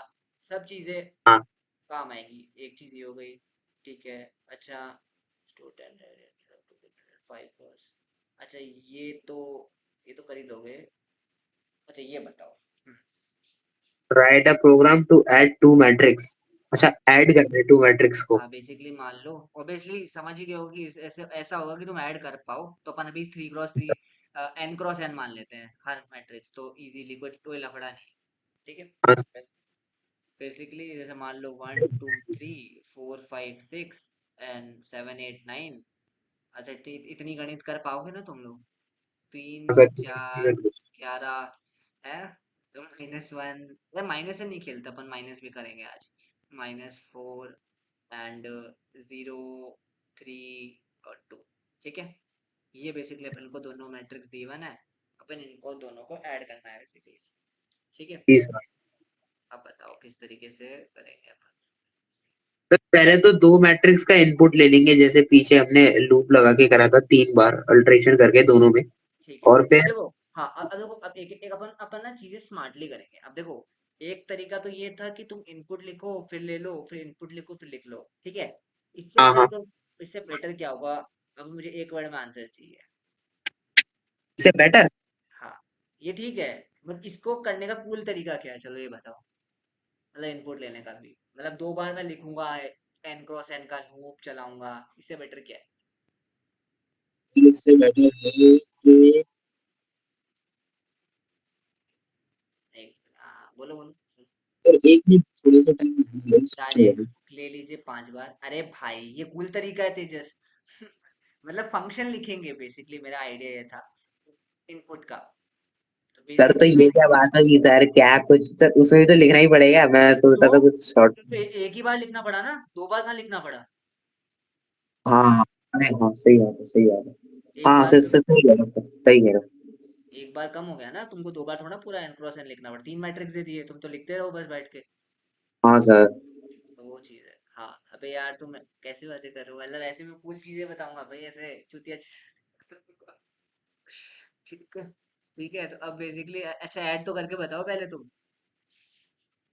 सब चीजें हाँ काम आएगी। एक चीज ये हो गई। ठीक है। अच्छा, स्टूडेंट 5 अच्छा, ये तो कर ही दोगे। अच्छा ये बताओ। Write a program to add two matrix. अच्छा, हाँ ऐड करना है टू मैट्रिक्स को। हाँ बेसिकली मान लो ऑब्वियसली समझ ही गए हो कि ऐसे ऐसा होगा कि तुम ऐड कर पाओ, तो अपन अभी 3x3 एन क्रॉस एन मान लेते हैं हर मैट्रिक्स, तो इजीली कोई लफड़ा नहीं। ठीक है। हाँ सर। बेसिकली जैसे मान लो 1 2 3 4 5 6 एंड 7 8 9। अच्छा इतनी गणित कर पाओगे ना तुम लोग? तीन हाँ सर, चार 11 है। तो -1, माइनस से नहीं खेलते अपन, माइनस भी करेंगे आज। -4 एंड 0 3 और 2। ठीक है। ये बेसिकली अपन को दोनों मैट्रिक्स दी 1 है, अपन इनको दोनों को ऐड करना है बेसिकली। ठीक है। जी सर। अब बताओ किस तरीके से करेंगे अपन। सर पहले तो दो मैट्रिक्स का इनपुट ले लेंगे, जैसे पीछे हमने लूप लगा के करा था 3 बार अल्टरेशन करके दोनों में। ठीक है। और अब फिर देखो, हाँ अब देखो, अब एक एक अपन अपन ना चीजें स्मार्टली करेंगे। अब देखो, एक तरीका तो ये था कि तुम इनपुट लिखो फिर ले लो, फिर इनपुट लिखो फिर लिख लो। ठीक है। इससे हाँ अच्छा हाँ, तो, इससे बेटर क्या होगा? अब मुझे एक वर्ड में आंसर चाहिए। इससे बेटर। हाँ, ये ठीक है, बट इसको करने का कूल तरीका क्या है, चलो ये बताओ। मतलब इनपुट लेने का भी, मतलब 2 बार मैं लिखूंगा, एन क्रॉस एन का लूप चलाऊंगा, इससे बेटर क्या है? इससे बेटर है कि बोलो बोलो। सर एक मिनट थोड़ा सा टाइम दीजिए, सोचने डायरेक्ट दो। ले लीजिए 5 बार, अरे भाई ये कूल तरीका है तेजस। मतलब फंक्शन लिखेंगे बेसिकली, मेरा आइडिया ये था इनपुट का। तो सर तो बेसिकली ये मैंने क्या बात होगी सर, क्या कुछ सर उसमें भी तो लिखना ही पड़ेगा, मैं सोचता क्यों, था कुछ शॉर्ट। सिर्फ एक ही बार लिखना पड़ा ना, 2 बार कहाँ लिखना पड़ा? हाँ, अरे हाँ सही बात है, सही बात है। एक हाँ बार सर सर, सही कह रहे हो सर, सही कह रहे हो। एक बार कम हो गया ना, तुमको 2 बार थोड़ा पूरा एन क्रॉस एन लिखना पड़ा, 3 मैट्रिक्स दे दिए, तुम तो लिखते रहो बस बैठ के। हाँ सर। तो वो चीज है। हाँ अबे यार तुम कैसी बातें कर रहे हो, मतलब ऐसे में कूल चीजें बताऊंगा भाई, ऐसे चुतिया ठीक है। ठीक है, तो अब बेसिकली अच्छा ऐड तो करके बताओ पहले तुम।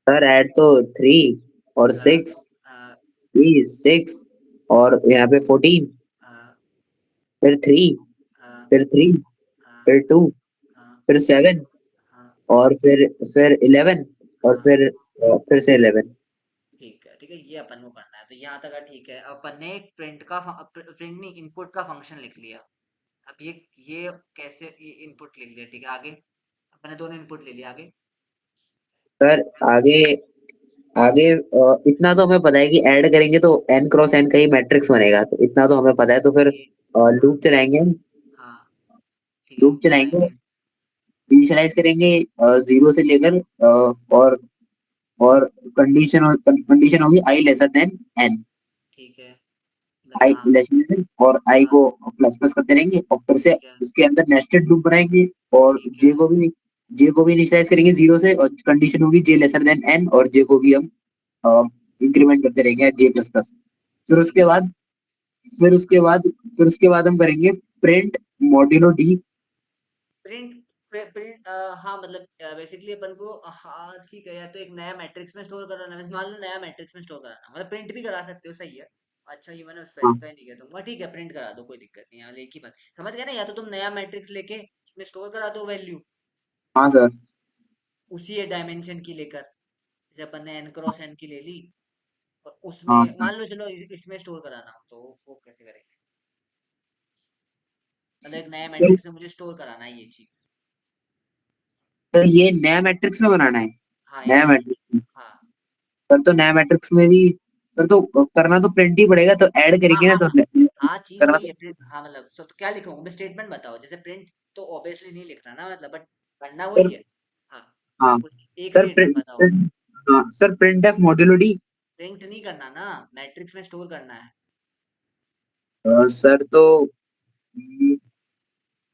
सर ऐड तो 3 और 6, हाँ 6 और यहाँ पे 14, हाँ फिर 3, हाँ फिर 3, हाँ फिर 2, हाँ फिर 7, हाँ और फिर 11, और हाँ। फिर से 11। ठीक है ठीक है, ये अपन को करना है, तो यहाँ तक ठीक है। अब अपन ने एक प्रिंट का प्रिंट नहीं, इनपुट का फंक्शन लिख लिया। अब ये कैसे, ये इनपुट लिख लिया, ठीक है। आगे अपन ने दोनों इनपुट ले लिया, आगे। सर आगे, इतना तो हमें पता है कि ऐड करेंगे तो एन क्रॉस एन का ही मैट्रिक्स बनेगा, तो इतना तो हमें पता है, तो फिर ये हाँ लूप चलाएंगे। हाँ ठीक है, लूप चलाएंगे। इनिशियलाइज करेंगे 0 से लेकर और कंडीशन होगी आई लेसर देन एन। ठीक है, मतलब आई हाँ लेसर देन और आई हाँ को प्लस प्लस करते रहेंगे, और फिर से ठीक है उसके अंदर नेस्टेड लूप बनाएंगे। और ठीक है जे को भी इनिशियलाइज करेंगे 0 से, और कंडीशन होगी जे लेसर देन एन, और जे को भी हम इंक्रीमेंट करते रहेंगे जे प्लस प्लस। फिर उसके ठीक है। बाद फिर उसके बाद फिर उसके बाद हम करेंगे print modulo D. Print print हाँ मतलब बेसिकली अपन को हाँ ठीक है, या तो एक नया मैट्रिक्स में स्टोर कराना है, मान लो नया मैट्रिक्स में स्टोर कराना, मतलब प्रिंट भी करा सकते हो, सही है। अच्छा ये मैंने हाँ स्पेसिफाई नहीं किया तुमको, ठीक है प्रिंट करा दो, कोई दिक्कत नहीं है, एक ही बात समझ गए ना, या तो तुम नया मैट्रिक्स लेके उसमें स्टोर करा दो वैल्यू, हाँ सर। उसी डायमेंशन की लेकर, जैसे अपन ने एन क्रॉस एन की ले ली, और हाँ उसमें सर। मान लो चलो इसमें स्टोर कराना हो, तो वो कैसे करेंगे? मतलब एक नया सर मैट्रिक्स में मुझे स्टोर कराना है ये चीज। सर ये नया मैट्रिक्स में बनाना है। हाँ एक नया नया, मैट्रिक्स में हाँ सर, तो नया मैट्रिक्स में भी सर तो करना तो प्रिंट ही पड़ेगा, तो ऐड हाँ करेंगे ना हाँ तो हाँ हाँ चीज करना वही तो। है प्रिंट, हाँ मतलब सब तो क्या लिखूंगा मैं, स्टेटमेंट बताओ, जैसे प्रिंट तो ऑब्वियसली नहीं लिखना ना, मतलब बट करना वही सर है। हाँ हाँ उस एक सर स्टेटमेंट बताओ। हाँ sir, print F modulo D. Print नहीं करना ना, मैट्रिक्स में स्टोर करना है। सर तो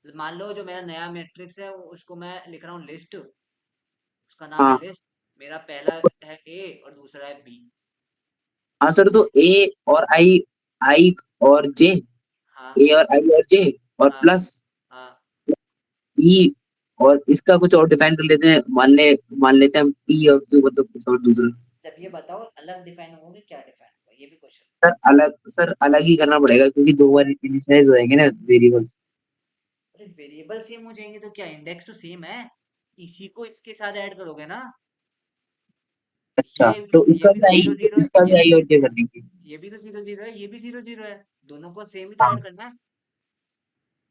मान लो जो मेरा नया मैट्रिक्स है उसको मैं लिख रहा हूँ लिस्ट, उसका नाम है हाँ लिस्ट, मेरा पहला है ए और दूसरा है बी। हाँ सर, तो ए और आई, आई और जे, हाँ ए और आई और जे, और हाँ प्लस हाँ। ई, और इसका कुछ और डिफाइन कर लेते हैं, मान लेते हैं हम पी और क्यू, मतलब कुछ और दूसरा। जब ये बताओ अलग डिफाइन होंगे, क्या डिफाइन होगा, ये भी क्वेश्चन। सर अलग ही करना पड़ेगा, क्योंकि दो बार इनिशियलाइज हो जाएंगे ना वेरिएबल्स। अरे वेरिएबल सेम हो जाएंगे तो क्या, इंडेक्स तो सेम है, इसी को इसके साथ ऐड करोगे ना। अच्छा, तो ये इसका भी भी तो आई, जीरो जीरो है, इसका भी आई और जे कर देंगे। ये भी तो जीरो जीरो है, ये भी जीरो जीरो है। दोनों को सेम ही तो हाँ ऐड करना है।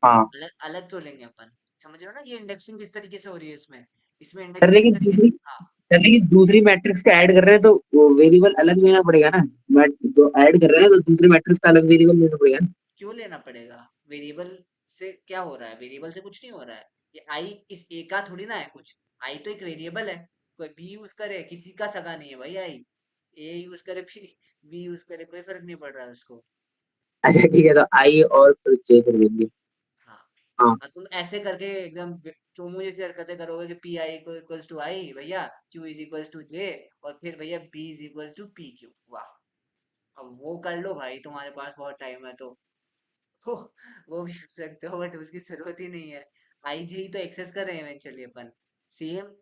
हाँ। अलग अलग क्यों लेंगे अपन? समझ रहे हो ना ये इंडेक्सिंग किस तरीके से हो रही है इसमें? इसमें सर इंडेक्सिंग किस लेकिन तरीके। दूसरी हाँ। सर लेकिन दूसरी मैट्रिक्स का ऐड कर रहे हैं तो वो वेरिएबल अलग लेना पड़ेगा ना। मैट तो ऐड कर रहे हैं तो दूसरी मैट्रिक्स का अलग वेरिएबल लेना पड़ेगा ना। क्यों लेना पड़ेगा? वेरिएबल से क्या हो रहा है? वेरिएबल से कुछ नहीं हो रहा है। ये आई इस ए का थोड़ी ना है कुछ। आई तो एक वेरिएबल है। कोई बी यूज करे, किसी का सगा नहीं है भाई आई। ए यूज करे भी, बी यूज करे, कोई फर्क नहीं पड़ रहा है उसको। अच्छा ठीक है, तो आई और फिर जे कर देंगे। हाँ। हाँ और तुम ऐसे करके एकदम चोमू जैसी हरकतें करोगे कि पी आई को इक्वल्स टू आई भैया, Q is equals to J, और फिर भैया B is equals to P Q. वाह। अब वो कर लो भाई, तुम्हारे पास बहुत टाइम है तो। वो वो भी कर सकते हो, बट उसकी जरूरत ही नहीं है। आई जी ही तो एक्सेस कर रहे हैं इवेंचुअली अपन। सेम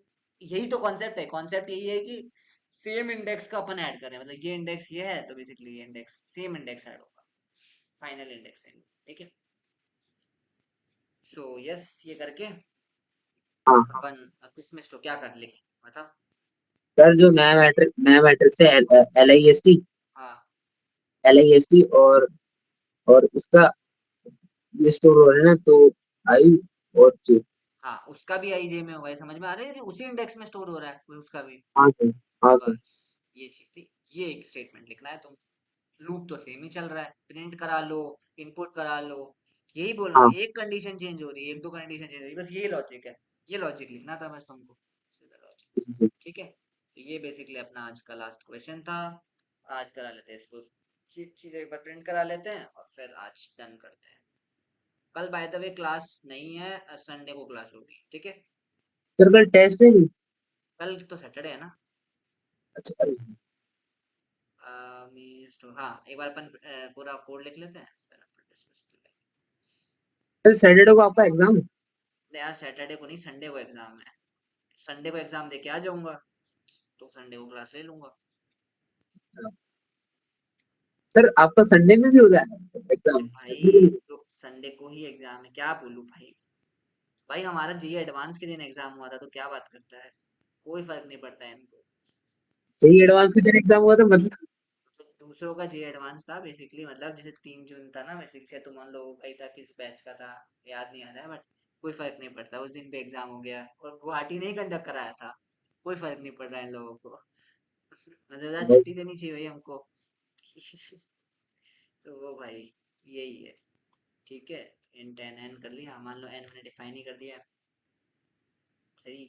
यही तो कॉन्सेप्ट है। कॉन्सेप्ट यही है कि सेम इंडेक्स का अपन ऐड करें, मतलब ये इंडेक्स ये है तो बेसिकली ये इंडेक्स सेम इंडेक्स ऐड होगा। फाइनल इंडेक्स है, ठीक है। सो यस, ये करके हाँ। अपन किस में स्टोर क्या कर ले, बता। सर जो नया मैट्रिक्स है, एल आई एस टी, हाँ। एल आई एस टी और इसका ये स्टोर हो रहा है ना, तो आई और जे। हाँ, उसका भी आईजे में होगा, ये समझ में आ रहा है? ये उसी इंडेक्स में स्टोर हो रहा है उसका भी। हाँ सर। हाँ सर। बस ये चीज थी। ये एक स्टेटमेंट लिखना है तुम। लूप तो सेम ही चल रहा है, प्रिंट करा लो, इनपुट करा लो। यही बोल रहा हूँ, हाँ एक कंडीशन चेंज हो रही है, एक दो कंडीशन चेंज हो रही है, बस यही लॉजिक है। ये लॉजिक लिखना था बस तुमको, सीधा लॉजिक। ठीक है। ठीक है, तो ये बेसिकली अपना आज का लास्ट क्वेश्चन था। आज करा लेते हैं इसको, चीजें एक बार प्रिंट करा लेते हैं और फिर आज डन करते हैं। कल बाय द वे क्लास नहीं है, संडे को क्लास होगी, ठीक है। सर कल टेस्ट है नहीं? कल तो सैटरडे है ना। अच्छा अरे। मीन्स तो हाँ, एक बार अपन पूरा कोड लिख लेते हैं फिर अपन डिस्कस कर लेंगे। सर सैटरडे को आपका एग्जाम है? नहीं यार, सैटरडे को नहीं, संडे को एग्जाम है। संडे को एग्जाम दे के आ जाऊंगा, तो संडे को क्लास ले लूंगा। सर आपका संडे में भी होता है अरे एग्जाम? भाई, संडे को नहीं? तो संडे को ही एग्जाम है, क्या बोलूं भाई। भाई हमारा जी एडवांस के दिन एग्जाम हुआ था, तो क्या बात करता है। कोई फर्क नहीं पड़ता है इनको। जेई एडवांस के दिन एग्जाम हुआ था मतलब? तो दूसरों का जे एडवांस था बेसिकली, मतलब जैसे 3 जून था ना बेसिकली, शायद तुम लोगों का ही था, किस बैच का था याद नहीं आ रहा है, बट कोई फर्क नहीं पड़ता, उस दिन पे एग्जाम हो गया और गुवाहाटी नहीं कंडक्ट कराया था। कोई फर्क नहीं पड़ रहा है इन लोगों को। मतलब यार भाई, छुट्टी देनी चाहिए भाई हमको। तो वो भाई यही है। ठीक है, इन टेन एन कर लिया, मान लो एन मैंने डिफाइन ही कर दिया। सही।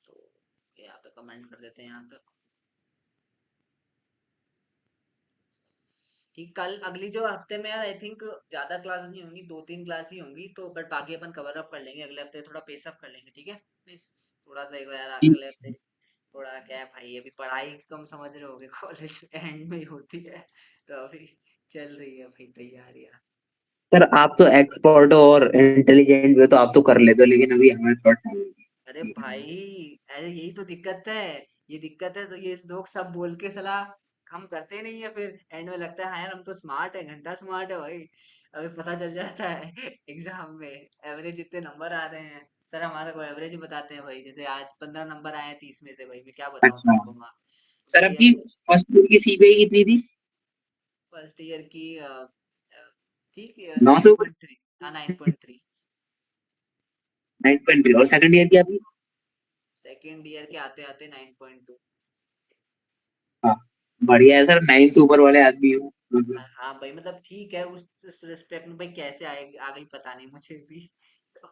तो यहाँ पे कमेंट कर देते हैं यहाँ तक। ठीक, कल अगली जो हफ्ते में यार आई थिंक ज्यादा क्लास नहीं होंगी, 2-3 क्लास ही होंगी तो, बट बाकी अपन कवर अप कर लेंगे अगले हफ्ते, थोड़ा पेस अप कर लेंगे, ठीक है प्लीज। थोड़ा सा एक बार यार ठीक। अगले हफ्ते थोड़ा क्या है भाई, अभी पढ़ाई तुम समझ रहे होगे कॉलेज एंड में ही होती है, तो अभी चल रही है भाई तैयारियां। सर आप तो एक्सपर्ट हो और इंटेलिजेंट भी हो, तो आप तो कर लेते हो, लेकिन अभी हमें थोड़ा टाइम अरे है। भाई, अरे यही तो दिक्कत है। ये दिक्कत है, तो ये लोग सब बोल के सलाह हम करते नहीं है, फिर एंड में लगता है हाँ यार हम तो स्मार्ट है, घंटा स्मार्ट है भाई। अभी पता चल जाता है एग्जाम में एवरेज इतने नंबर आ रहे हैं। सर हमारा को एवरेज बताते हैं भाई, जैसे आज 15 नंबर आए हैं 30 में से, भाई मैं क्या बताऊं अच्छा तुमको माँ। सर, भैया आपकी फर्स्ट ईयर की सीपीआई कितनी थी? फर्स्ट ईयर की ठीक, 900? 9.3। हाँ 9.3। 9.3। और सेकंड ईयर की आपकी? सेकेंड ईयर के आते आते 9.2। हाँ, बढ़िया है सर, 9 से ऊपर वाले आदमी हूँ मतलब। हाँ भाई, मतलब ठीक है, उस रिस्पेक्ट में भाई कैसे आए आ गई पता नहीं मुझे भी। तो,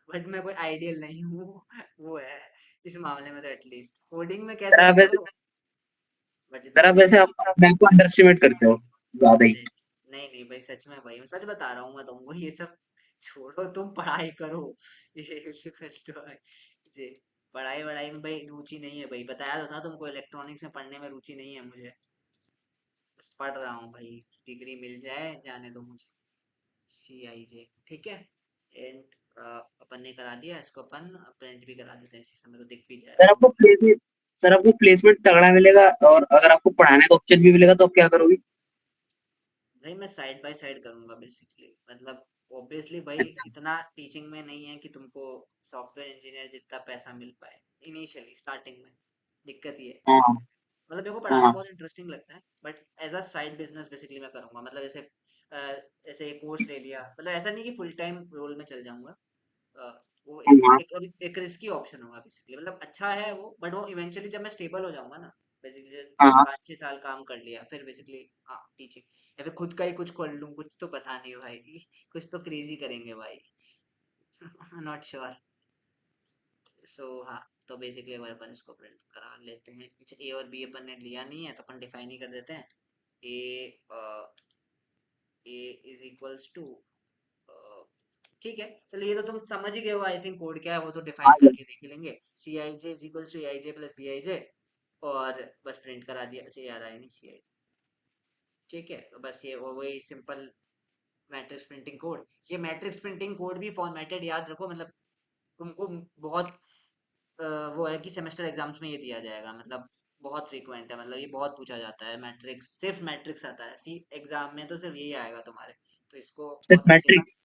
बट मैं कोई आइडियल नहीं हूँ, वो है इस मामले में, तो एटलीस्ट कोडिंग में कह सर आप सकते वैसे हो। बट सर इतना आप भी वैसे आप अपने आप को अंडर एस्टिमेट करते हो ज्यादा ही। नहीं। नहीं नहीं भाई, सच में भाई, मैं सच बता रहा हूँ मैं तुमको, ये सब छोड़ो, तुम पढ़ाई करो। ये जी, पढ़ाई वढ़ाई में भाई रुचि नहीं है भाई, बताया तो था तुमको, इलेक्ट्रॉनिक्स में पढ़ने में रुचि नहीं है मुझे। बस पढ़ रहा हूँ भाई, डिग्री मिल जाए जाने दो मुझे। CIJ, ठीक है। एंड अपन ने करा दिया इसको, अपन प्रिंट भी करा देते हैं इसी समय, तो दिख भी सर जाएगा। आपको प्लेसमेंट सर आपको प्लेसमेंट तगड़ा मिलेगा, और अगर आपको पढ़ाने का ऑप्शन भी मिलेगा तो आप क्या करोगे? भाई मैं साइड बाय साइड करूंगा बेसिकली, मतलब ऑब्वियसली भाई अच्छा। इतना टीचिंग में नहीं है कि तुमको सॉफ्टवेयर इंजीनियर जितना पैसा मिल पाए इनिशियली स्टार्टिंग में। दिक्कत ये है। हाँ मतलब मेरे को पढ़ाना हाँ बहुत इंटरेस्टिंग लगता है but as a side business basically मैं करूंगा। मतलब ऐसे एक कोर्स ले लिया, मतलब ऐसा नहीं कि फुल टाइम रोल में चल जाऊंगा। वो हाँ एक रिस्की ऑप्शन होगा बेसिकली। मतलब अच्छा है वो, बट वो इवेंचुअली जब मैं स्टेबल हो जाऊंगा ना, बेसिकली हाँ हाँ। 5-6 साल काम कर लिया फिर बेसिकली हाँ टीचिंग, या फिर खुद का ही कुछ खोल लूँ, कुछ तो पता नहीं भाई। कुछ तो क्रेजी करेंगे भाई। Not sure. सो हाँ, तो बेसिकली अगर अपन इसको प्रिंट करा लेते हैं, ए और बी अपन ने लिया नहीं है तो अपन डिफाइन ही कर देते हैं। ए ए इज इक्वल्स टू, ठीक है चलो, ये तो तुम समझ ही गए हो आई थिंक कोड क्या है, वो तो डिफाइन हाँ करके देख ही लेंगे। C I J is equals to A I J plus B I J, और बस प्रिंट करा दिया। अच्छा यार आई नहीं सी आई, ठीक है तो बस ये वही सिंपल मैट्रिक्स प्रिंटिंग कोड। ये मैट्रिक्स प्रिंटिंग कोड भी फॉर्मेटेड याद रखो, मतलब तुमको बहुत वो है कि सेमेस्टर एग्जाम्स में ये दिया जाएगा। मतलब बहुत फ्रीक्वेंट है, मतलब ये बहुत पूछा जाता है। मैट्रिक्स, सिर्फ मैट्रिक्स आता है सी एग्जाम में, तो सिर्फ यही आएगा तुम्हारे। तो इसको सिर्फ बहुत अच्छे मैट्रिक्स।